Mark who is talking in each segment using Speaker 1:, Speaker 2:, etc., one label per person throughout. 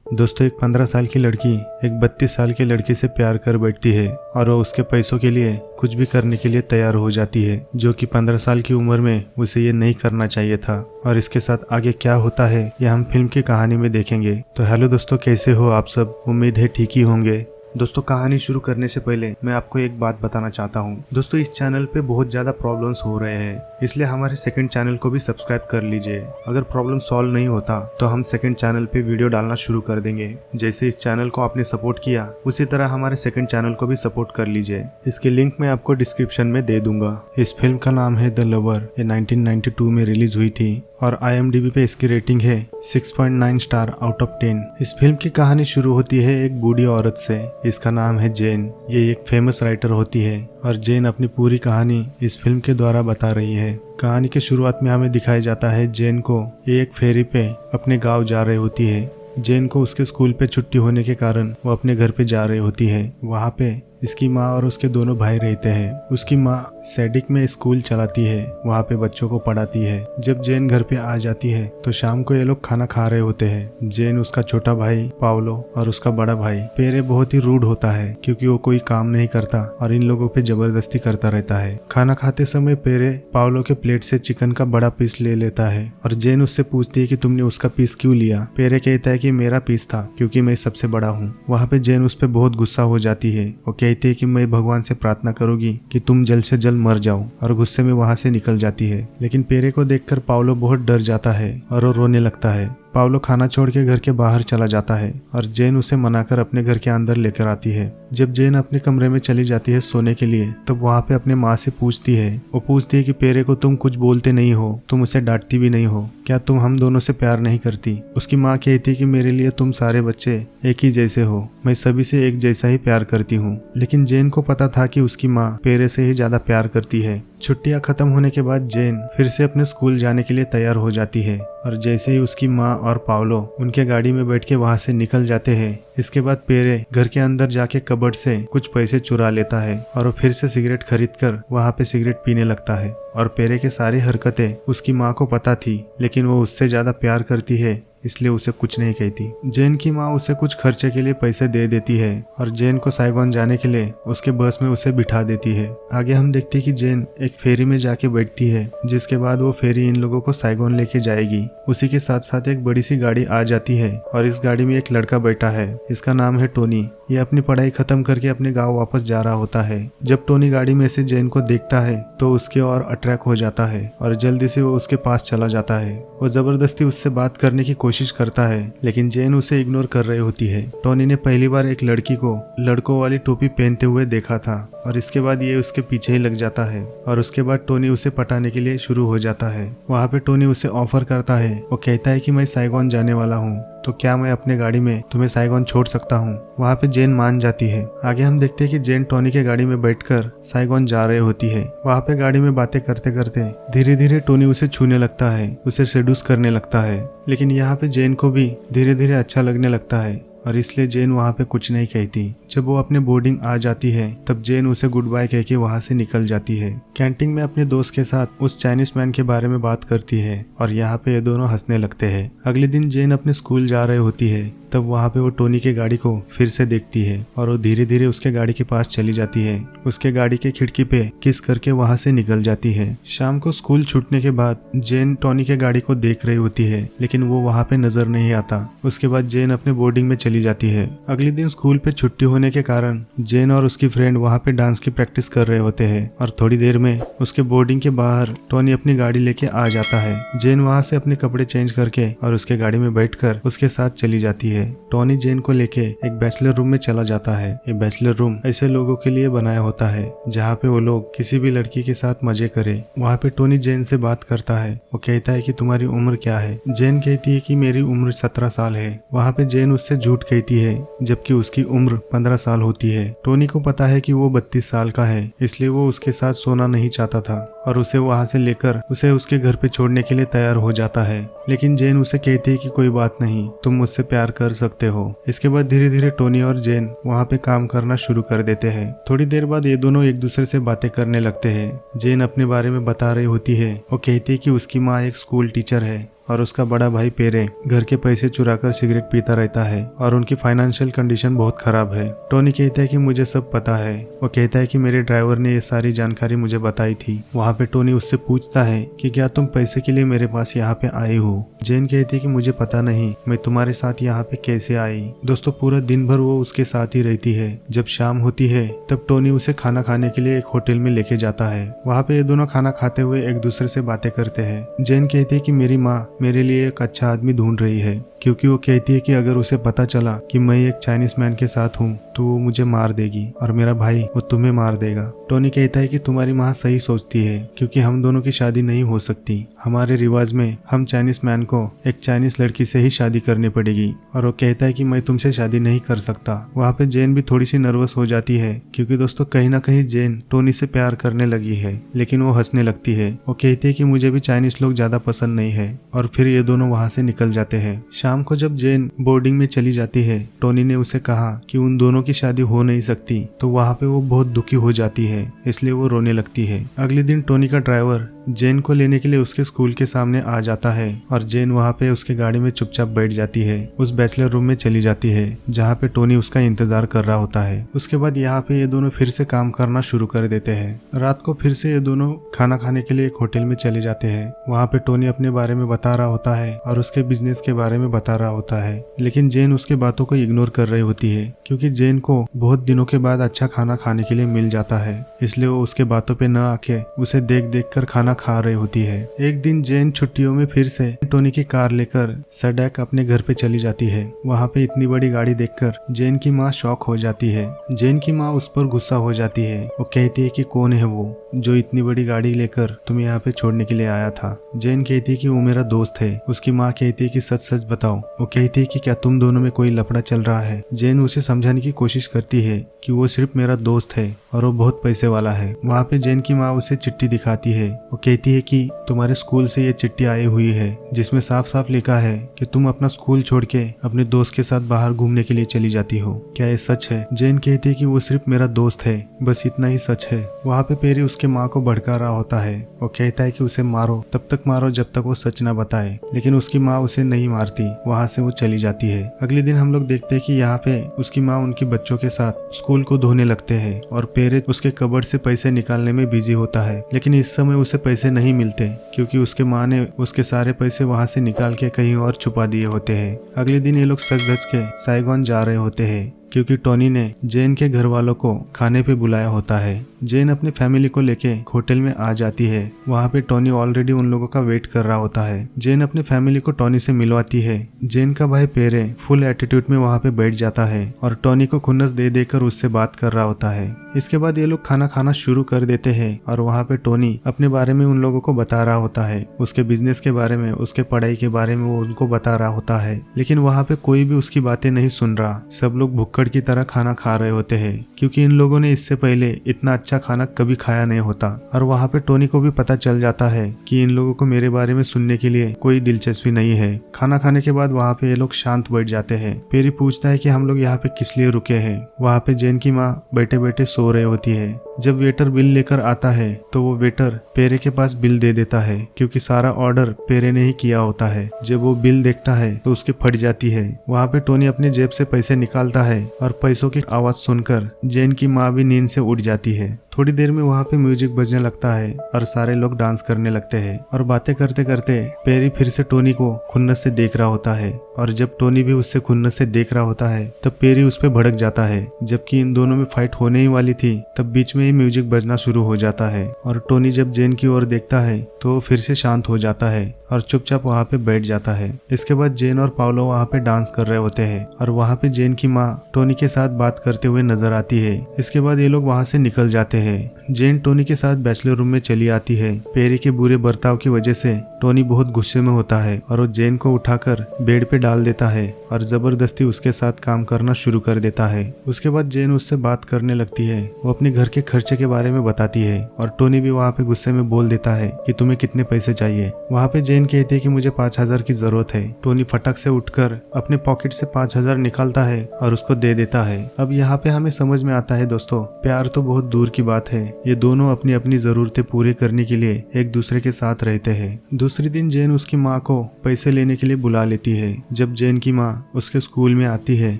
Speaker 1: दोस्तों, एक 15 साल की लड़की एक 32 साल के लड़के से प्यार कर बैठती है और वो उसके पैसों के लिए कुछ भी करने के लिए तैयार हो जाती है, जो कि 15 साल की उम्र में उसे ये नहीं करना चाहिए था। और इसके साथ आगे क्या होता है यह हम फिल्म की कहानी में देखेंगे। तो हेलो दोस्तों, कैसे हो आप सब? उम्मीद है ठीक ही होंगे। दोस्तों, कहानी शुरू करने से पहले मैं आपको एक बात बताना चाहता हूँ। दोस्तों, इस चैनल पे बहुत ज़्यादा प्रॉब्लम्स हो रहे हैं, इसलिए हमारे सेकंड चैनल को भी सब्सक्राइब कर लीजिए। अगर प्रॉब्लम सॉल्व नहीं होता तो हम सेकंड चैनल पे वीडियो डालना शुरू कर देंगे। जैसे इस चैनल को आपने सपोर्ट किया, उसी तरह हमारे सेकंड चैनल को भी सपोर्ट कर लीजिए। इसकी लिंक मैं आपको डिस्क्रिप्शन में दे दूंगा। इस फिल्म का नाम है द लवर। ये 1992 में रिलीज हुई थी और IMDb पे इसकी रेटिंग है 6.9 स्टार आउट ऑफ 10। इस फिल्म की कहानी शुरू होती है एक बूढ़ी औरत से। इसका नाम है जेन। ये एक फेमस राइटर होती है और जेन अपनी पूरी कहानी इस फिल्म के द्वारा बता रही है। कहानी के शुरुआत में हमें दिखाया जाता है जेन को ये एक फेरी पे अपने गांव जा रही होती है। जेन को उसके स्कूल पे छुट्टी होने के कारण वो अपने घर पे जा रही होती है। वहाँ पे इसकी माँ और उसके दोनों भाई रहते हैं। उसकी माँ सैडिक में स्कूल चलाती है, वहाँ पे बच्चों को पढ़ाती है। जब जेन घर पे आ जाती है तो शाम को ये लोग खाना खा रहे होते हैं। जेन, उसका छोटा भाई पाओलो और उसका बड़ा भाई पेरे बहुत ही रूड होता है, क्योंकि वो कोई काम नहीं करता और इन लोगों पे जबरदस्ती करता रहता है। खाना खाते समय पेरे पाओलो के प्लेट से चिकन का बड़ा पीस ले लेता है और जेन उससे पूछती है कि तुमने उसका पीस क्यों लिया। पेरे कहता है कि मेरा पीस था, क्योंकि मैं सबसे बड़ा हूँ। वहाँ पे जेन उस पर बहुत गुस्सा हो जाती है। वो कहती है कि मैं भगवान से प्रार्थना करूंगी कि तुम जल्द से जल्द मर जाओ, और गुस्से में वहां से निकल जाती है। लेकिन पेरे को देखकर पाओलो बहुत डर जाता है और वो रोने लगता है। पाओलो खाना छोड़ के घर के बाहर चला जाता है और जेन उसे मनाकर अपने घर के अंदर लेकर आती है। जब जेन अपने कमरे में चली जाती है सोने के लिए, तब वहाँ पे अपने माँ से पूछती है। वो पूछती है कि पेरे को तुम कुछ बोलते नहीं हो, तुम उसे डांटती भी नहीं हो, क्या तुम हम दोनों से प्यार नहीं करती? उसकी माँ कहती है कि मेरे लिए तुम सारे बच्चे एक ही जैसे हो, मैं सभी से एक जैसा ही प्यार करती हूँ। लेकिन जेन को पता था कि उसकी माँ पेरे से ही ज्यादा प्यार करती है। छुट्टियां खत्म होने के बाद जेन फिर से अपने स्कूल जाने के लिए तैयार हो जाती है और जैसे ही उसकी माँ और पाओलो उनके गाड़ी में बैठ के वहाँ से निकल जाते हैं, इसके बाद पेरे घर के अंदर जाके कबर्ड से कुछ पैसे चुरा लेता है और वो फिर से सिगरेट खरीदकर वहाँ पे सिगरेट पीने लगता है। और पेरे के सारी हरकतें उसकी माँ को पता थी, लेकिन वो उससे ज्यादा प्यार करती है, इसलिए उसे कुछ नहीं कहती। जेन की माँ उसे कुछ खर्चे के लिए पैसे दे देती है और जेन को साइगोन जाने के लिए उसके बस में उसे बिठा देती है। आगे हम देखते हैं कि जेन एक फेरी में जाके बैठती है, जिसके बाद वो फेरी इन लोगों को साइगोन लेके जाएगी। उसी के साथ साथ एक बड़ी सी गाड़ी आ जाती है और इस गाड़ी में एक लड़का बैठा है। इसका नाम है टोनी। ये अपनी पढ़ाई खत्म करके अपने गाँव वापस जा रहा होता है। जब टोनी गाड़ी में से जेन को देखता है तो उसके और अट्रैक्ट हो जाता है और जल्दी से वो उसके पास चला जाता है। वो जबरदस्ती उससे बात करने की कोशिश करता है, लेकिन जेन उसे इग्नोर कर रही होती है। टोनी ने पहली बार एक लड़की को लड़कों वाली टोपी पहनते हुए देखा था और इसके बाद ये उसके पीछे ही लग जाता है और उसके बाद टोनी उसे पटाने के लिए शुरू हो जाता है। वहाँ पे टोनी उसे ऑफर करता है। वो कहता है कि मैं साइगोन जाने वाला हूँ, तो क्या मैं अपने गाड़ी में तुम्हें साइगोन छोड़ सकता हूँ? वहाँ पे जेन मान जाती है। आगे हम देखते हैं कि जेन टोनी के गाड़ी में बैठकर साइगोन जा रही होती है। वहाँ पे गाड़ी में बातें करते करते धीरे धीरे टोनी उसे छूने लगता है, उसे सेड्यूस करने लगता है। लेकिन यहाँ पे जेन को भी धीरे धीरे अच्छा लगने लगता है और इसलिए जेन वहाँ पे कुछ नहीं कहती। जब वो अपने बोर्डिंग आ जाती है तब जेन उसे गुड बाय कह के वहाँ से निकल जाती है। कैंटीन में अपने दोस्त के साथ उस चाइनीज मैन के बारे में बात करती है और यहाँ पे ये दोनों हंसने लगते हैं। अगले दिन जेन अपने स्कूल जा रही होती है, तब वहाँ पे वो टोनी के गाड़ी को फिर से देखती है और वो धीरे धीरे उसके गाड़ी के पास चली जाती है। उसके गाड़ी के खिड़की पे किस करके वहाँ से निकल जाती है। शाम को स्कूल छूटने के बाद जेन टोनी के गाड़ी को देख रही होती है, लेकिन वो वहाँ पे नजर नहीं आता। उसके बाद जेन अपने बोर्डिंग में चली जाती है। अगले दिन स्कूल पे छुट्टी होने के कारण जेन और उसकी फ्रेंड वहाँ पे डांस की प्रैक्टिस कर रहे होते हैं और थोड़ी देर में उसके बोर्डिंग के बाहर टोनी अपनी गाड़ी लेके आ जाता है। जेन वहाँ से अपने कपड़े चेंज करके और उसके गाड़ी में बैठकर उसके साथ चली जाती है। टोनी जेन को लेके एक बैचलर रूम में चला जाता है। ये बैचलर रूम ऐसे लोगों के लिए बनाया होता है जहाँ पे वो लोग किसी भी लड़की के साथ मजे करे। वहाँ पे टोनी जेन से बात करता है। वो कहता है कि तुम्हारी उम्र क्या है? जेन कहती है कि मेरी उम्र 17 साल है। वहाँ पे जेन उससे झूठ कहती है, जबकि उसकी उम्र 15 साल होती है। टोनी को पता है कि वो 32 साल का है, इसलिए वो उसके साथ सोना नहीं चाहता था और उसे वहाँ से लेकर उसे उसके घर पे छोड़ने के लिए तैयार हो जाता है। लेकिन जेन उसे कहती है कि कोई बात नहीं, तुम मुझसे प्यार कर सकते हो। इसके बाद धीरे धीरे टोनी और जेन वहाँ पे काम करना शुरू कर देते हैं। थोड़ी देर बाद ये दोनों एक दूसरे से बातें करने लगते हैं। जेन अपने बारे में बता रही होती है। वो कहती है कि उसकी माँ एक स्कूल टीचर है और उसका बड़ा भाई पेरे घर के पैसे चुराकर सिगरेट पीता रहता है और उनकी फाइनेंशियल कंडीशन बहुत खराब है। टोनी कहता है कि मुझे सब पता है। वो कहता है कि मेरे ड्राइवर ने ये सारी जानकारी मुझे बताई थी। वहाँ पे टोनी उससे पूछता है कि क्या तुम पैसे के लिए मेरे पास यहाँ पे आए हो। जेन कहती है कि मुझे पता नहीं, मैं तुम्हारे साथ यहाँ पे कैसे आई। दोस्तों पूरा दिन भर वो उसके साथ ही रहती है। जब शाम होती है तब टोनी उसे खाना खाने के लिए एक होटल में लेके जाता है। वहाँ पे ये दोनों खाना खाते हुए एक दूसरे से बातें करते हैं। जेन कहती है कि मेरी माँ मेरे लिए एक अच्छा आदमी ढूंढ रही है, क्योंकि वो कहती है कि अगर उसे पता चला कि मैं एक चाइनीज मैन के साथ हूँ तो वो मुझे मार देगी और मेरा भाई वो तुम्हें मार देगा। टोनी कहता है कि तुम्हारी माँ सही सोचती है, क्योंकि हम दोनों की शादी नहीं हो सकती। हमारे रिवाज में हम चाइनीज मैन को एक चाइनीज लड़की से ही शादी करनी पड़ेगी। और वो कहता है कि मैं तुमसे शादी नहीं कर सकता। वहाँ पे जेन भी थोड़ी सी नर्वस हो जाती है, क्योंकि दोस्तों कहीं ना कहीं जेन टोनी से प्यार करने लगी है। लेकिन वो हंसने लगती है। वो कहती है कि मुझे भी चाइनीज लोग ज्यादा पसंद नहीं है। और फिर ये दोनों वहाँ से निकल जाते हैं। शाम को जब जेन बोर्डिंग में चली जाती है, टोनी ने उसे कहा कि उन दोनों की शादी हो नहीं सकती, तो वहाँ पे वो बहुत दुखी हो जाती है, इसलिए वो रोने लगती है। अगले दिन टोनी का ड्राइवर जेन को लेने के लिए उसके स्कूल के सामने आ जाता है और जेन वहाँ पे उसके गाड़ी में चुपचाप बैठ जाती है। उस बैचलर रूम में चली जाती है जहाँ पे टोनी उसका इंतजार कर रहा होता है। उसके बाद यहाँ पे ये दोनों फिर से काम करना शुरू कर देते हैं। रात को फिर से ये दोनों खाना खाने के लिए एक होटल में चले जाते हैं। वहाँ पे टोनी अपने बारे में बता रहा होता है और उसके बिजनेस के बारे में बता रहा होता है। लेकिन जेन उसके बातों को इग्नोर कर रही होती है, क्योंकि जेन को बहुत दिनों के बाद अच्छा खाना खाने के लिए मिल जाता है, इसलिए वो उसके बातों पे न आके उसे देख देख कर खाना खा रही होती है। एक दिन जेन छुट्टियों में फिर से टोनी की कार लेकर सडैक अपने घर पे चली जाती है। वहाँ पे इतनी बड़ी गाड़ी देखकर जेन की माँ शॉक हो जाती है। जेन की माँ उस पर गुस्सा हो जाती है। वो कहती है कि कौन है वो जो इतनी बड़ी गाड़ी लेकर तुम्हें यहाँ पे छोड़ने के लिए आया था। जेन कहती है कि वो मेरा दोस्त है। उसकी माँ कहती है कि सच सच बताओ। वो कहती है कि क्या तुम दोनों में कोई लफड़ा चल रहा है। जेन उसे समझाने की कोशिश करती है कि वो सिर्फ मेरा दोस्त है और वो बहुत पैसे वाला है। वहाँ पे जेन की माँ उसे चिट्ठी दिखाती है। वो कहती है कि तुम्हारे स्कूल से ये चिट्ठी आई हुई है, जिसमें साफ साफ लिखा है कि तुम अपना स्कूल छोड़ के अपने दोस्त के साथ बाहर घूमने के लिए चली जाती हो। क्या ये सच है? जेन कहती है कि वो सिर्फ मेरा दोस्त है, बस इतना ही सच है। वहाँ पे पेरी उसके माँ को भड़का रहा होता है। वो कहता है कि उसे मारो, तब तक मारो जब तक वो सच न बताए। लेकिन उसकी माँ उसे नहीं मारती। वहाँ से वो चली जाती है। अगले दिन हम लोग देखते हैं कि यहाँ पे उसकी माँ उनके बच्चों के साथ स्कूल को धोने लगते हैं और पेरे उसके कबर्ड से पैसे निकालने में बिजी होता है। लेकिन इस समय उसे पैसे नहीं मिलते, क्योंकि उसके माँ ने उसके सारे पैसे वहाँ से निकाल के कहीं और छुपा दिए होते हैं। अगले दिन ये लोग सज धज के साइगोन जा रहे होते हैं, क्योंकि टोनी ने जेन के घर वालों को खाने पे बुलाया होता है। जेन अपनी फैमिली को लेके होटल में आ जाती है। वहाँ पे टोनी ऑलरेडी उन लोगों का वेट कर रहा होता है। जेन अपनी फैमिली को टोनी से मिलवाती है। जेन का भाई पेरे फुल एटीट्यूड में वहाँ पे बैठ जाता है और टोनी को खुन्नस दे देकर उससे बात कर रहा होता है। इसके बाद ये लोग खाना खाना शुरू कर देते हैं और वहाँ पे टोनी अपने बारे में उन लोगों को बता रहा होता है। उसके बिजनेस के बारे में, उसके पढ़ाई के बारे में वो उनको बता रहा होता है। लेकिन वहाँ पे कोई भी उसकी बातें नहीं सुन रहा। सब लोग भुक्कड़ की तरह खाना खा रहे होते हैं, क्योंकि इन लोगों ने इससे पहले इतना अच्छा खाना कभी खाया नहीं होता। और वहाँ पे टोनी को भी पता चल जाता है कि इन लोगों को मेरे बारे में सुनने के लिए कोई दिलचस्पी नहीं है। खाना खाने के बाद वहाँ पे ये लोग शांत बैठ जाते हैं। पेरी पूछता है कि हम लोग यहाँ पे किस लिए रुके हैं। वहाँ पे जेन की माँ बैठे बैठे सो रही होती है। जब वेटर बिल लेकर आता है तो वो वेटर पेरे के पास बिल दे देता है, क्योंकि सारा ऑर्डर पेरे ने ही किया होता है। जब वो बिल देखता है तो उसके फट जाती है। वहाँ पे टोनी अपने जेब से पैसे निकालता है और पैसों की आवाज सुनकर जेन की माँ भी नींद से उठ जाती है। थोड़ी देर में वहाँ पे म्यूजिक बजने लगता है और सारे लोग डांस करने लगते हैं। और बातें करते करते पेरी फिर से टोनी को खुन्नस से देख रहा होता है। और जब टोनी भी उससे खुन्नस से देख रहा होता है तब पेरी उस पर भड़क जाता है। जबकि इन दोनों में फाइट होने ही वाली थी, तब बीच में ही म्यूजिक बजना शुरू हो जाता है। और टोनी जब जेन की ओर देखता है तो वो फिर से शांत हो जाता है और चुपचाप वहाँ पे बैठ जाता है। इसके बाद जेन और पाउलो वहाँ पे डांस कर रहे होते हैं और वहाँ पे जेन की माँ टोनी के साथ बात करते हुए नजर आती है। इसके बाद ये लोग वहाँ से निकल जाते हैं। हैं। जेन टोनी के साथ बैचलर रूम में चली आती है। पेरी के बुरे बर्ताव की वजह से टोनी बहुत गुस्से में होता है और वो जेन को उठाकर बेड पे डाल देता है और जबरदस्ती उसके साथ काम करना शुरू कर देता है। उसके बाद जेन उससे बात करने लगती है। वो अपने घर के खर्चे के बारे में बताती है और टोनी भी वहाँ पे गुस्से में बोल देता है कि तुम्हें कितने पैसे चाहिए। वहाँ पे जेन कहती है कि मुझे 5,000 की जरूरत है। टोनी फटक से उठकर अपने पॉकेट से 5,000 निकालता है और उसको दे देता है। अब यहाँ पे हमें समझ में आता है दोस्तों, प्यार तो बहुत दूर की बात है, ये दोनों अपनी अपनी जरूरतें पूरी करने के लिए एक दूसरे के साथ रहते हैं। दूसरे दिन जेन उसकी माँ को पैसे लेने के लिए बुला लेती है। जब जेन की माँ उसके स्कूल में आती है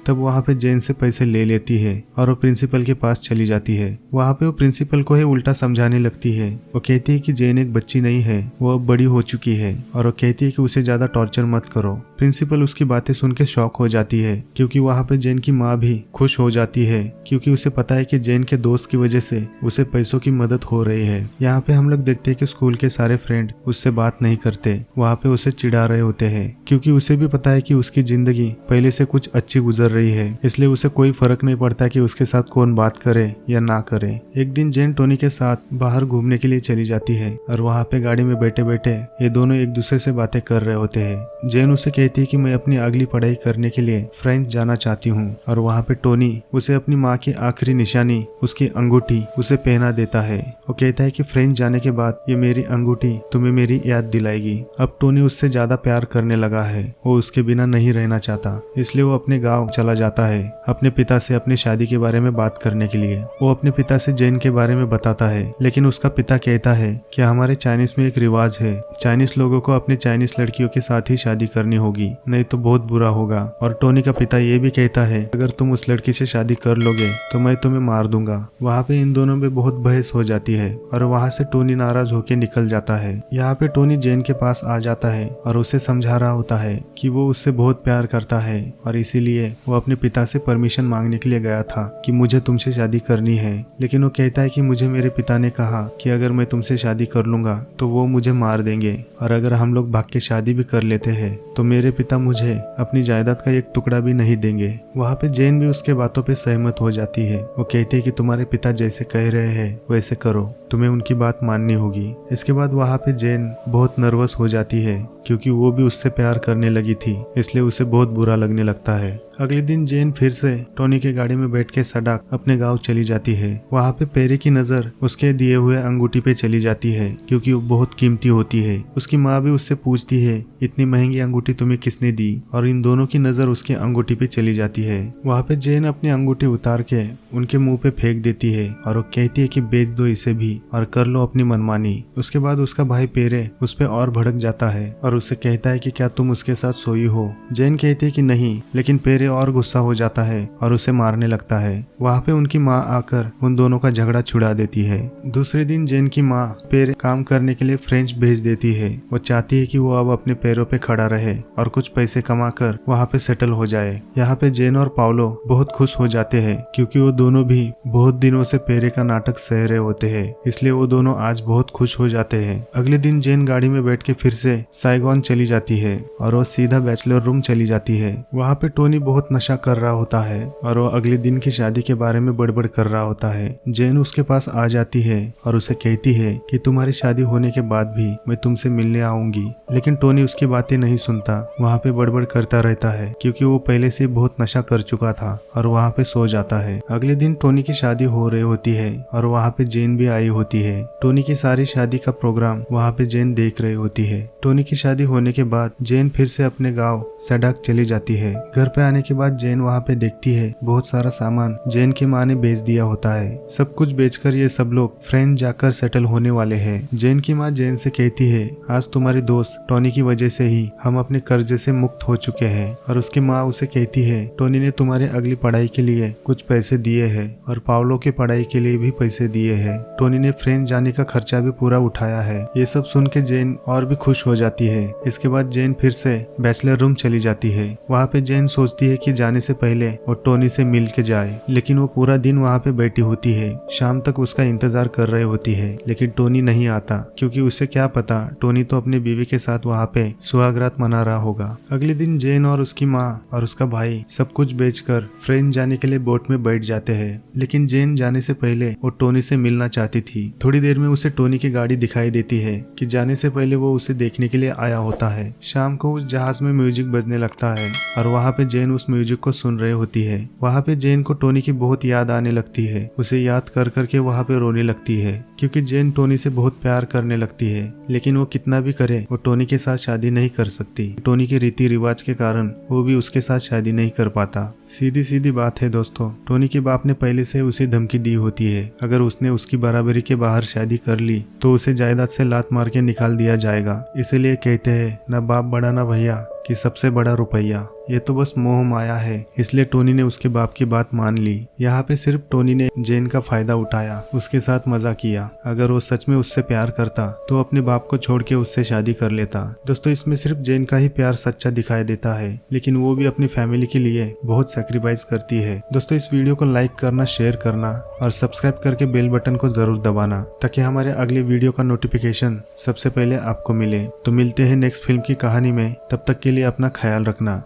Speaker 1: तब वहाँ पे जेन से पैसे ले लेती है और वो प्रिंसिपल के पास चली जाती है। वहाँ पे वो प्रिंसिपल को ही उल्टा समझाने लगती है। वो कहती है कि जेन एक बच्ची नहीं है, वो अब बड़ी हो चुकी है और वो कहती है कि उसे ज्यादा टॉर्चर मत करो। प्रिंसिपल उसकी बातें सुन के शॉक हो जाती है क्योंकि वहाँ पे जेन की माँ भी खुश हो जाती है क्योंकि उसे पता है कि जेन के दोस्त की वजह से उसे पैसों की मदद हो रही है। यहाँ पे हम लोग देखते हैं कि स्कूल के सारे फ्रेंड उससे बात नहीं करते, वहाँ पे उसे चिढ़ा रहे होते हैं क्योंकि उसे भी पता है कि उसकी जिंदगी पहले से कुछ अच्छी गुजर रही है, इसलिए उसे कोई फर्क नहीं पड़ता कि उसके साथ कौन बात करे या ना करे। एक दिन जेन टोनी के साथ बाहर घूमने के लिए चली जाती है और वहाँ पे गाड़ी में बैठे बैठे ये दोनों एक दूसरे से बातें कर रहे होते हैं। जेन उसे कहती है कि मैं अपनी अगली पढ़ाई करने के लिए फ्रांस जाना चाहती हूँ और वहाँ पे टोनी उसे अपनी माँ की आखिरी निशानी, उसकी अंगूठी उसे पहना देता है। वो कहता है कि फ्रांस जाने के बाद ये मेरी अंगूठी तुम्हें मेरी याद दिलाएगी। अब टोनी उससे ज्यादा प्यार करने लगा है, वो उसके बिना नहीं रहना चाहता, इसलिए वो अपने गाँव चला जाता है अपने पिता से अपनी शादी के बारे में बात करने के लिए। वो अपने पिता से जेन के बारे में बताता है, लेकिन उसका पिता कहता है कि हमारे चाइनीज में एक रिवाज है, चाइनीज लोगों को अपनी चाइनीज लड़कियों के साथ ही शादी करनी होगी, नहीं तो बहुत बुरा होगा। और टोनी का पिता ये भी कहता है अगर तुम उस लड़की से शादी कर लोगे तो मैं तुम्हें मार दूंगा। वहाँ पे इन दोनों में बहुत बहस हो जाती है और वहाँ से टोनी नाराज होकर निकल जाता है। यहाँ पे टोनी जेन के पास आ जाता है और उसे समझा रहा होता है कि वो उससे बहुत प्यार करता है और इसीलिए वो अपने पिता से परमिशन मांगने के लिए गया था कि मुझे तुमसे शादी करनी है। लेकिन वो कहता है कि मुझे मेरे पिता ने कहा कि अगर मैं तुमसे शादी कर लूंगा तो वो मुझे मार देंगे और अगर हम लोग भाग के शादी भी कर लेते हैं तो मेरे पिता मुझे अपनी जायदाद का एक टुकड़ा भी नहीं देंगे। वहाँ पे जेन भी उसके बातों पे सहमत हो जाती है। वो कहती है कि तुम्हारे पिता जैसे कह रहे हैं वैसे करो, तुम्हें उनकी बात माननी होगी। इसके बाद वहाँ पे जेन बहुत नर्वस हो जाती है क्योंकि वो भी उससे प्यार करने लगी थी, इसलिए उसे बहुत बुरा लगने लगता है। अगले दिन जेन फिर से टोनी के गाड़ी में बैठ के सड़क अपने गांव चली जाती है। वहाँ पे पेरी की नजर उसके दिए हुए अंगूठी पे चली जाती है क्योंकि वो बहुत कीमती होती है। उसकी माँ भी उससे पूछती है इतनी महंगी अंगूठी तुम्हें किसने दी, और इन दोनों की नजर उसकी अंगूठी पे चली जाती है। वहाँ पे जेन अपनी अंगूठी उतार के उनके मुंह पे फेंक देती है और वो कहती है कि बेच दो इसे भी और कर लो अपनी मनमानी। उसके बाद उसका भाई पेरे उस पे और भड़क जाता है और उससे कहता है कि क्या तुम उसके साथ सोई हो। जेन कहती है कि नहीं, लेकिन पेरे और गुस्सा हो जाता है और उसे मारने लगता है। वहाँ पे उनकी माँ आकर उन दोनों का झगड़ा छुड़ा देती है। दूसरे दिन जेन की माँ पेरे काम करने के लिए फ्रेंच भेज देती है। वो चाहती है कि वो अब अपने पैरों पे खड़ा रहे और कुछ पैसे कमाकर वहाँ पे सेटल हो जाए। यहाँ पे जेन और पाउलो बहुत खुश हो जाते हैं क्योंकि वो दोनों भी बहुत दिनों से पेरे का नाटक सह रहे होते हैं, इसलिए वो दोनों आज बहुत खुश हो जाते हैं। अगले दिन जेन गाड़ी में बैठ के फिर से साइगोन चली जाती है और वो सीधा बैचलर रूम चली जाती है। वहाँ पे टोनी बहुत नशा कर रहा होता है और वो अगले दिन की शादी के बारे में बड़बड़ कर रहा होता है। जेन उसके पास आ जाती है और उसे कहती है कि तुम्हारी शादी होने के बाद भी मैं तुमसे मिलने आऊंगी, लेकिन टोनी उसकी बातें नहीं सुनता। वहाँ पे बड़बड़ करता रहता है क्योंकि वो पहले से बहुत नशा कर चुका था और वहाँ पे सो जाता है। अगले दिन टोनी की शादी हो रही होती है और वहाँ पे जेन भी आई होती है। टोनी की सारी शादी का प्रोग्राम वहाँ पे जेन देख रही होती है। टोनी की शादी होने के बाद जेन फिर से अपने गाँव सड़क चली जाती है। घर पे आने के बाद जेन वहाँ पे देखती है बहुत सारा सामान जेन की माँ ने बेच दिया होता है। सब कुछ बेचकर ये सब लोग फ्रांस जाकर सेटल होने वाले हैं। जेन की माँ जेन से कहती है आज तुम्हारे दोस्त टोनी की वजह से ही हम अपने कर्जे से मुक्त हो चुके हैं, और उसकी माँ उसे कहती है टोनी ने तुम्हारे अगली पढ़ाई के लिए कुछ पैसे दिए हैं और पाउलो की पढ़ाई के लिए भी पैसे दिए हैं। टोनी ने फ्रांस जाने का खर्चा भी पूरा उठाया है। ये सब सुन के जेन और भी खुश हो जाती है। इसके बाद जेन फिर से बैचलर रूम चली जाती है। वहाँ पे जेन सोचती है है कि जाने से पहले वो टोनी से मिल के जाए, लेकिन वो पूरा दिन वहाँ पे बैठी होती है। शाम तक उसका इंतजार कर रही होती है, लेकिन टोनी नहीं आता, क्योंकि उसे क्या पता टोनी तो अपनी बीवी के साथ वहाँ पे सुहागरात मना रहा होगा। अगले दिन जेन और उसकी माँ और उसका भाई सब कुछ बेचकर फ्रेंच जाने के लिए बोट में बैठ जाते हैं। लेकिन जेन जाने से पहले वो टोनी से मिलना चाहती थी। थोड़ी देर में उसे टोनी की गाड़ी दिखाई देती है कि जाने से पहले वो उसे देखने के लिए आया होता है। शाम को उस जहाज में म्यूजिक बजने लगता है और वहाँ पे जेन उस म्यूजिक को सुन रही होती है। वहाँ पे जेन को टोनी की बहुत याद आने लगती है। उसे याद कर करके वहाँ पे रोने लगती है, क्योंकि जेन टोनी से बहुत प्यार करने लगती है। लेकिन वो कितना भी करे वो टोनी के साथ शादी नहीं कर सकती। टोनी के रीति रिवाज के कारण वो भी उसके साथ शादी नहीं कर पाता। सीधी सीधी बात है दोस्तों, टोनी के बाप ने पहले से उसे धमकी दी होती है, अगर उसने उसकी बराबरी के बाहर शादी कर ली तो उसे जायदाद से लात मार के निकाल दिया जाएगा। इसीलिए कहते हैं ना बाप बड़ा ना भैया कि सबसे बड़ा रुपया। ये तो बस मोह माया है, इसलिए टोनी ने उसके बाप की बात मान ली। यहाँ पे सिर्फ टोनी ने जेन का फायदा उठाया, उसके साथ मजा किया। अगर वो सच में उससे प्यार करता तो अपने बाप को छोड़ के उससे शादी कर लेता। दोस्तों इसमें सिर्फ जेन का ही प्यार सच्चा दिखाई देता है, लेकिन वो भी अपनी फैमिली के लिए बहुत सैक्रिफाइस करती है। दोस्तों इस वीडियो को लाइक करना, शेयर करना और सब्सक्राइब करके बेल बटन को जरूर दबाना, ताकि हमारे अगले वीडियो का नोटिफिकेशन सबसे पहले आपको मिले। तो मिलते हैं नेक्स्ट फिल्म की कहानी में, तब तक के लिए अपना ख्याल रखना।